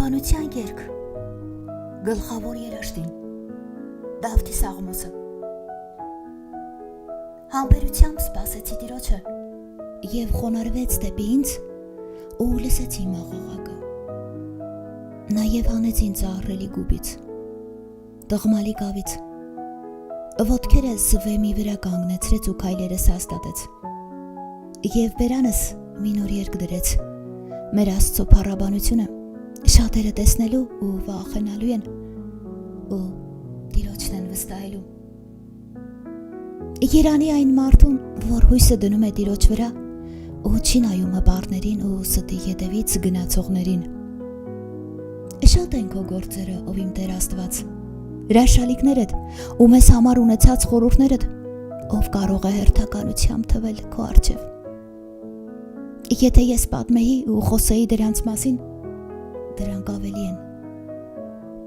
Փառաբանության երգ, գլխավոր երաշտին, Դավթի Սաղմոսը։ Համբերությամբ սպասեցի Տիրոջը և խոնարհվեց դեպի ինձ ու լսեցի իմ աղաղակը։ Նաև հանեց ինձ ահռելի գուբից, տղմալի կավից, ոտքերս վեմի վրա կանգնեցրեց ու քայլերս հաստատեց և բերանս մի նոր երգ դրեց։ Մեր Աստծո փառաբանությունը շատերը տեսնելու ու վախենալու են ու Տիրոջն են վստահելու։ Երանի այն մարդուն, որ հույսը դնում է Տիրոջ վրա ու չի նայում հպարտներին ու ստի ետևից գնացողներին։ Շատ են քո գործերը, ով իմ Տեր Աստված, հրաշալիքներդ ու մեզ համար ունեցած խորհուրդներդ, ով կարող է հերթականությամբ թվել քո առջև։ Եթե ես պատմեի ու խոսեի դրանց մասին, դրանք ավելի են,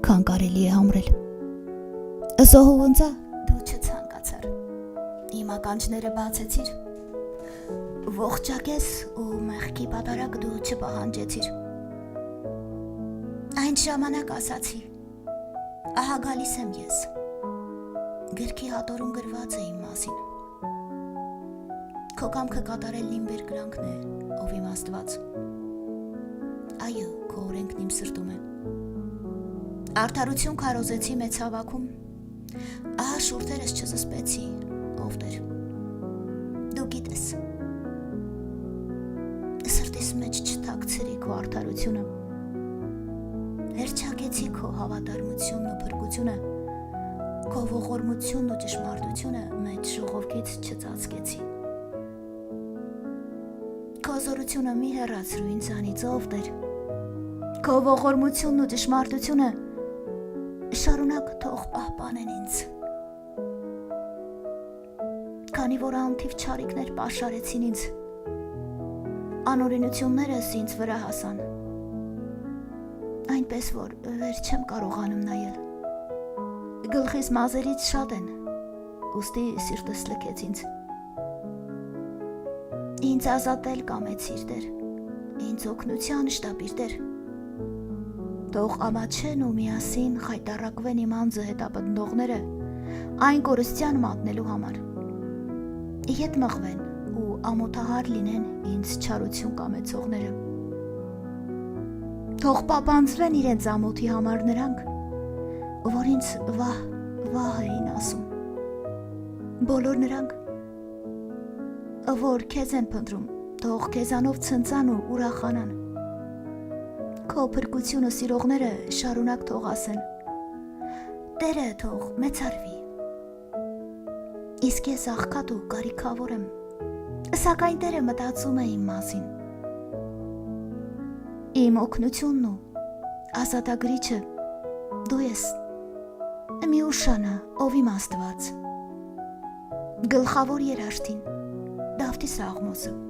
քան կարելի է համրել։ Զոհուընձա դու չցանկացար, իմ ականջները բացեցիր, ողջակես ու մեղքի պատարագ դու չպահանջեցիր։ Այն ժամանակ ասացի, ահա գալիս եմ ես, գրքի հատորում գրված է իմ մասին։ Քո կամքը կատարելն իմ բերկրանքն է, ով իմ Աստված։ Այո, քո օրենքն իմ սրտում է։ Արդարություն քարոզեցի մեծ հավաքում, ահա շուրթերս չզսպեցի, ով Տեր։ Դու գիտես, սրտիս մեջ չթաքցրի քո արդարությունը, հերչակեցի քո հավատարմությունն ու փրկությունը, քո ողորմությունն ու ճշմարտությունը մեծ ժողովքից չծածկեցի։ Քո զորությունը մի հեռացրու ինձանից, ով Տեր, քո ողորմությունն ու ճշմարտությունը շարունակ թող պահպանեն ինձ։ Քանի որ անթիվ չարիքներ պաշարեցին ինձ, անօրենություններս ինձ վրա հասան, այնպես որ վեր չեմ կարողանում նայել։ Գլխիս մազերից շատ են, ուստի սիրտս լքեց ինձ։ Ինձ ազատել կամեցիր Տեր, ինձ օգնության շտապիր Տեր։ Թող ամաչեն ու միասին խայտառակվեն իմ անձը հետապնդողները այն կորստյան մատնելու համար։ Ետ մղվեն ու ամոթահար լինեն ինձ չարություն կամեցողները։ Թող պապանձվեն իրենց ամոթի համար նրանք, որ ինձ վահ էին ասում։ Բոլոր նրանք, որ քեզ են փնտրում, թող քեզանով ցնծան ու ուրախանան։ Քո փրկությունը սիրողները շարունակ թող ասեն. Տերը թող մեծարվի։ Իսկ ես աղքատ ու կարիքավոր եմ, սակայն Տերը մտածում է իմ մասին։ Իմ օգնությունն ու ազատագրիչը դու ես, մի ուշանա, ով իմ Աստված, գլխավոր երաշտին, Դավթի Սաղմոսը։